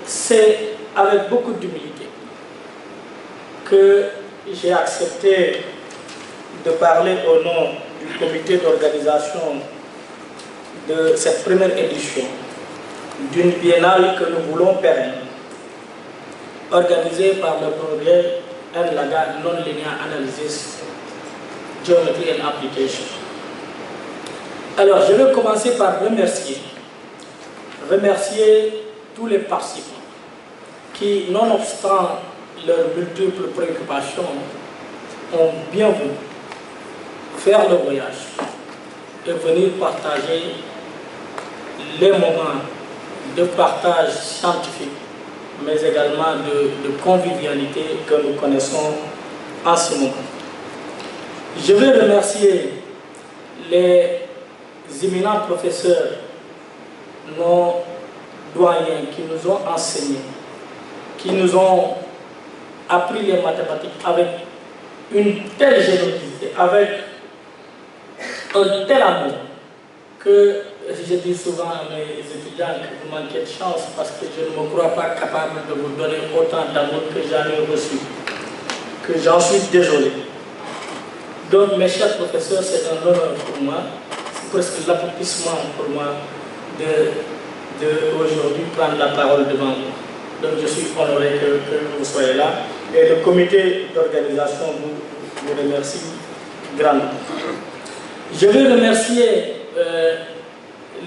c'est avec beaucoup d'humilité que j'ai accepté de parler au nom du comité d'organisation de cette première édition d'une biennale que nous voulons pérenne, organisée par le projet NLAGA Non-Linear Analysis, Geometry and Application. Alors, je vais commencer par remercier tous les participants qui, nonobstant leurs multiples préoccupations, ont bien voulu faire le voyage et venir partager les moments de partage scientifique, mais également de convivialité que nous connaissons en ce moment. Je vais remercier les éminents professeurs, nos doyens qui nous ont enseigné, qui nous ont appris les mathématiques avec une telle générosité, avec un tel amour, que je dis souvent à mes étudiants que vous manquez de chance parce que je ne me crois pas capable de vous donner autant d'amour que j'en ai reçu, que j'en suis désolé. Donc mes chers professeurs, c'est un honneur pour moi, c'est presque l'accomplissement pour moi de aujourd'hui prendre la parole devant vous. Donc je suis honoré que vous soyez là et le comité d'organisation vous remercie grandement. Je vais remercier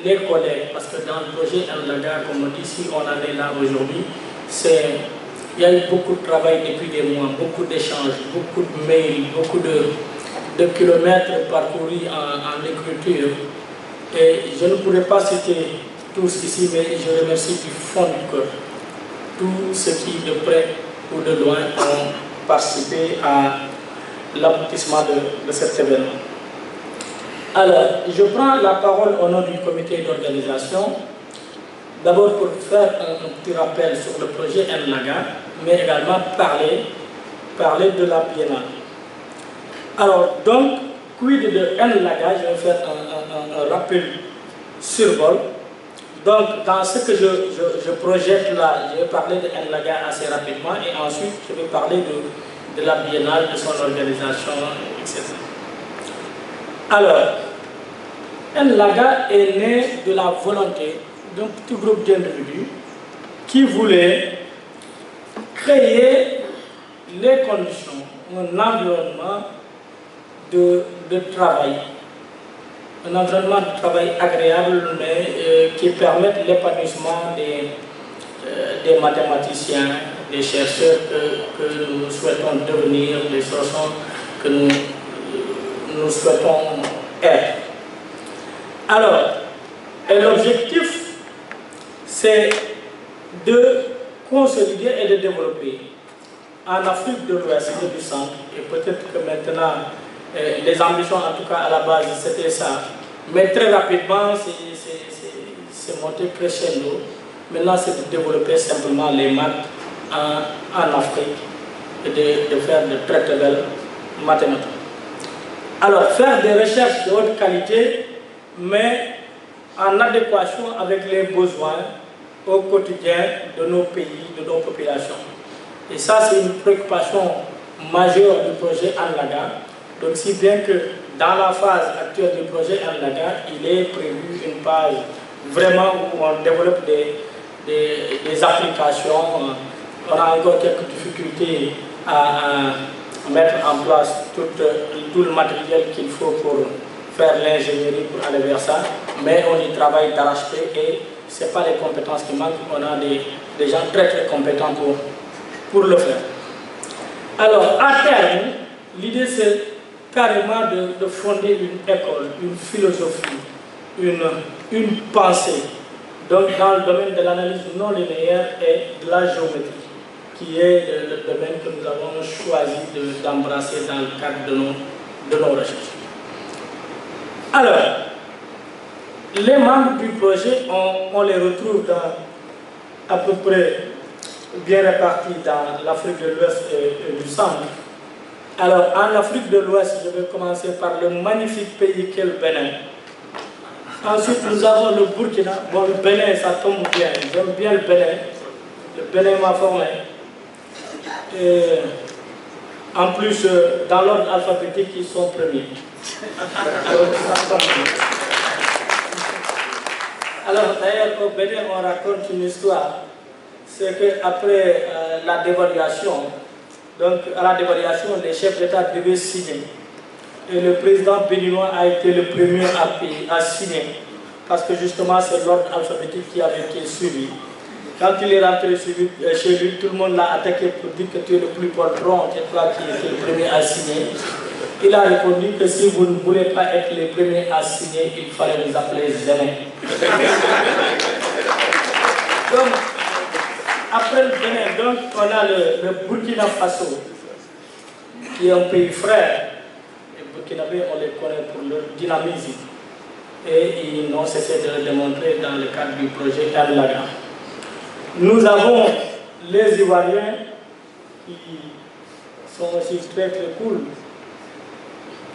les collègues parce que dans le projet NLAGA, comme on dit, si on en est là aujourd'hui, il y a eu beaucoup de travail depuis des mois, beaucoup d'échanges, beaucoup de mails, beaucoup de kilomètres parcourus en écriture. Et je ne pourrais pas citer tous ici, mais je remercie du fond du cœur tous ceux qui, de près ou de loin, ont participé à l'aboutissement de cet événement. Alors, je prends la parole au nom du comité d'organisation, d'abord pour faire un petit rappel sur le projet NLAGA, mais également parler de la biennale. Alors, donc, quid de NLAGA, je vais faire un rappel survol. Donc, dans ce que je projette là, je vais parler de NLAGA assez rapidement et ensuite je vais parler de la biennale, de son organisation, etc. Alors, NLAGA est né de la volonté d'un petit groupe d'individus qui voulaient créer les conditions, un environnement de travail. Un environnement de travail agréable, mais qui permette l'épanouissement des mathématiciens, des chercheurs que nous souhaitons devenir, des chercheurs que nous souhaitons être. Alors, l'objectif, c'est de consolider et de développer en Afrique de l'Ouest et du Centre, et peut-être que maintenant, les ambitions, en tout cas à la base, c'était ça. Mais très rapidement, c'est monté crescendo. Maintenant, c'est de développer simplement les maths en Afrique et de faire de très très belles mathématiques. Alors, faire des recherches de haute qualité, mais en adéquation avec les besoins au quotidien de nos pays, de nos populations. Et ça, c'est une préoccupation majeure du projet NLAGA. Donc, si bien que dans la phase actuelle du projet NLAGA, il est prévu une phase vraiment où on développe des applications. On a encore quelques difficultés à mettre en place tout le matériel qu'il faut pour faire l'ingénierie pour aller vers ça, mais on y travaille d'arrache-pied et ce n'est pas les compétences qui manquent, on a des gens très très compétents pour le faire. Alors, à terme, l'idée c'est carrément de fonder une école, une philosophie, une pensée, donc dans le domaine de l'analyse non linéaire et de la géométrie, qui est le domaine que nous avons choisi d'embrasser dans le cadre de nos recherches. Alors, les membres du projet, on les retrouve à peu près bien répartis dans l'Afrique de l'Ouest et du Centre. Alors, en Afrique de l'Ouest, je vais commencer par le magnifique pays qu'est le Bénin. Ensuite, nous avons le Burkina. Bon, le Bénin, ça tombe bien. J'aime bien le Bénin. le Bénin m'a formé. Et en plus, dans l'ordre alphabétique, ils sont premiers. Alors d'ailleurs, au Bénin, on raconte une histoire. C'est qu'après la dévaluation, donc à la dévaluation, les chefs d'État devaient signer. Et le président béninois a été le premier à signer. Parce que justement, c'est l'ordre alphabétique qui avait été suivi. Quand il est rentré chez lui, tout le monde l'a attaqué pour dire que tu es le plus poltron, c'est toi qui es le premier à signer. Il a répondu que si vous ne voulez pas être les premiers à signer, il fallait vous appeler Zénin. Donc, après le Bénin, donc, on a le Burkina Faso, qui est un pays frère. Les Burkinabés, on les connaît pour leur dynamisme. Et ils n'ont cessé de le démontrer dans le cadre du projet Erlaga. Nous avons les Ivoiriens qui sont aussi très très cool,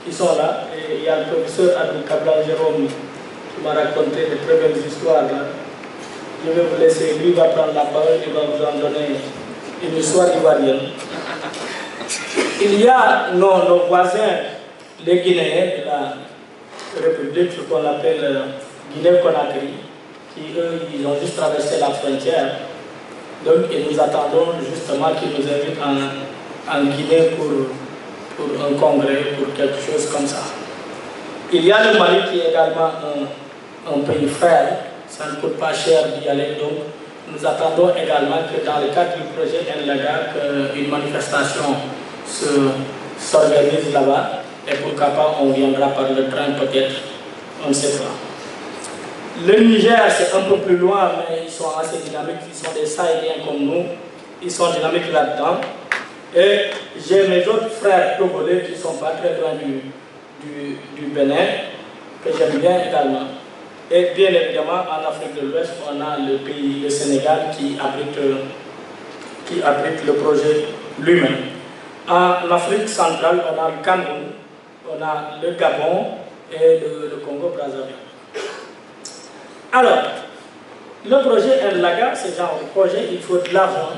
qui sont là. Et il y a le professeur Abdou Kablan Jérôme qui m'a raconté de très belles histoires là. Je vais vous laisser, lui va prendre la parole, il va vous en donner une histoire ivoirienne. Il y a nos voisins, les Guinéens de la République, ce qu'on appelle Guinée-Conakry, qui eux, ils ont juste traversé la frontière. Donc, et nous attendons justement qu'ils nous invitent en Guinée pour un congrès, pour quelque chose comme ça. Il y a le Mali qui est également un pays frère. Ça ne coûte pas cher d'y aller, donc nous attendons également que dans le cadre du projet Erlaga, qu'une manifestation s'organise là-bas, et pourquoi pas on viendra par le train peut-être, on ne sait pas. Le Niger, c'est un peu plus loin, mais ils sont assez dynamiques, ils sont des Sahéliens comme nous, ils sont dynamiques là-dedans. Et j'ai mes autres frères togolais qui ne sont pas très loin du Bénin, que j'aime bien également. Et bien évidemment, en Afrique de l'Ouest, on a le pays, le Sénégal, qui abrite le projet lui-même. En Afrique centrale, on a le Cameroun, on a le Gabon et le Congo-Brazzaville. Alors, le projet Erlaga, ce genre de projet, il faut de l'argent.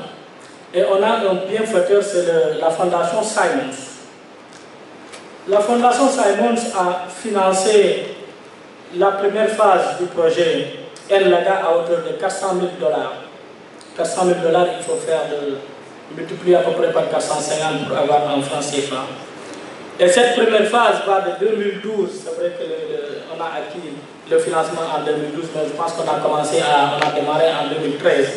Et on a un bienfaiteur, c'est la Fondation Simons. La Fondation Simons a financé la première phase du projet Erlaga à hauteur de 400 000 $. 400 000 $, il faut faire multiplier à peu près par 450 pour avoir en francs CFA. Et cette première phase va de 2012, c'est vrai qu'on a acquis le financement en 2012, mais je pense qu'on a démarré en 2013.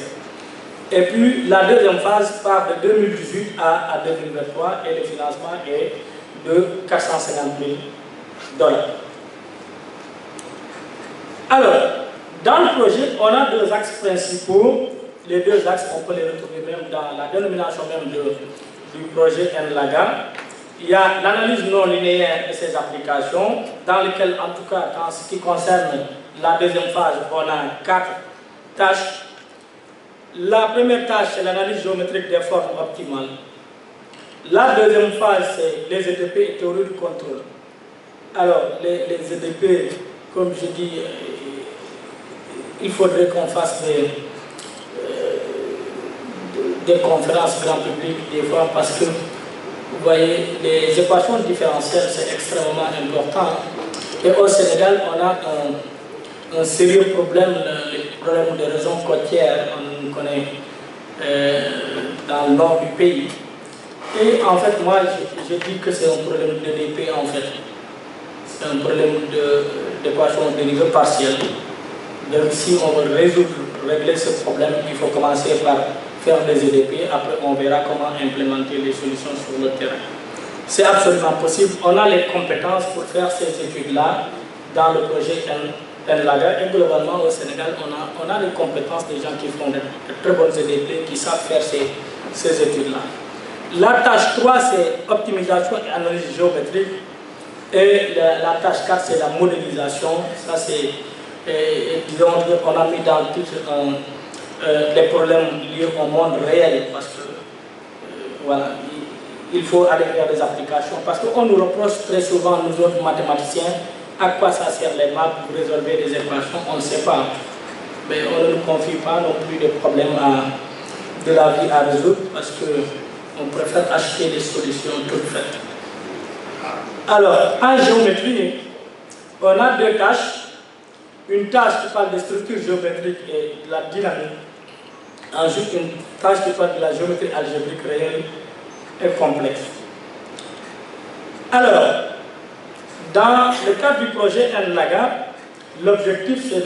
Et puis la deuxième phase part de 2018 à 2023 et le financement est de 450 000 $. Alors, dans le projet, on a deux axes principaux. Les deux axes, on peut les retrouver même dans la dénomination même du projet Erlaga. Il y a l'analyse non linéaire de ces applications, dans lesquelles, en tout cas, en ce qui concerne la deuxième phase, on a 4 tâches. La première tâche, c'est l'analyse géométrique des formes optimales. La deuxième phase, c'est les EDP et théorie du contrôle. Alors, les EDP, comme je dis, il faudrait qu'on fasse des conférences grand public des fois, parce que vous voyez, les équations différentielles, c'est extrêmement important. Et au Sénégal, on a un sérieux problème, le problème des régions côtières, on connaît dans le nord du pays. Et en fait, moi, je dis que c'est un problème d'EDP en fait. C'est un problème d'équation dérivée partielle. Donc si on veut régler ce problème, il faut commencer par faire des EDP, après on verra comment implémenter les solutions sur le terrain. C'est absolument possible, on a les compétences pour faire ces études-là dans le projet Erlaga, et globalement au Sénégal, on a les compétences des gens qui font de très bonnes EDP, qui savent faire ces études-là. La tâche 3, c'est optimisation et analyse géométrique, et la tâche 4, c'est la modélisation. Ça, c'est, disons, on a mis dans le titre les problèmes liés au monde réel, parce que voilà, il faut aller vers des applications, parce qu'on nous reproche très souvent, nous autres mathématiciens, à quoi ça sert les maths pour résoudre des équations, on ne sait pas. Mais on ne nous confie pas non plus des problèmes de la vie à résoudre parce qu'on préfère acheter des solutions toutes faites. Alors, en géométrie, on a deux tâches. Une tâche qui parle des structures géométriques et de la dynamique. Ensuite, une tâche qui parle de la géométrie algébrique réelle et complexe. Alors, dans le cadre du projet NLAGA, l'objectif c'est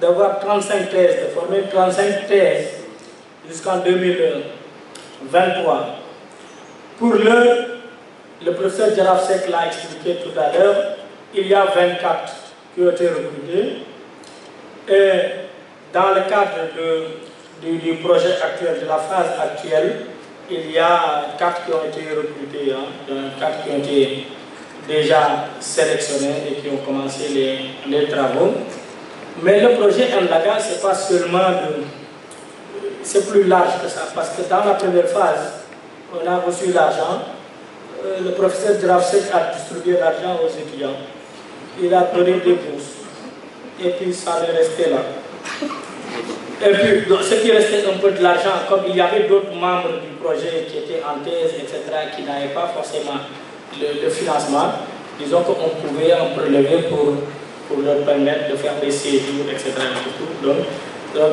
d'avoir 35 thèses, de former 35 thèses jusqu'en 2023. Pour le professeur Jaraf Seck l'a expliqué tout à l'heure, il y a 24 qui ont été recrutés. Et dans le cadre du projet actuel, de la phase actuelle, il y a 4 qui ont été recrutés, 4 qui ont été déjà sélectionnés et qui ont commencé les travaux. Mais le projet NLAGA, c'est pas seulement c'est plus large que ça, parce que dans la première phase, on a reçu l'argent. Le professeur Jaraf Seck a distribué l'argent aux étudiants. Il a donné des bourses. Et puis ça est resté là. Et puis, ce qui restait un peu de l'argent, comme il y avait d'autres membres du projet qui étaient en thèse, etc., qui n'avaient pas forcément le financement, disons qu'on pouvait en prélever pour leur permettre de faire des séjours, etc. Donc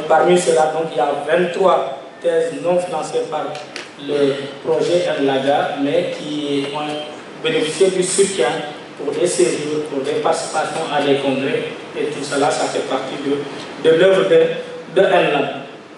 parmi ceux-là, il y a 23 thèses non financées par le projet NLAGA, mais qui ont bénéficié du soutien pour des séjours, pour des participations à des congrès, et tout cela, ça fait partie de l'œuvre de NLAGA.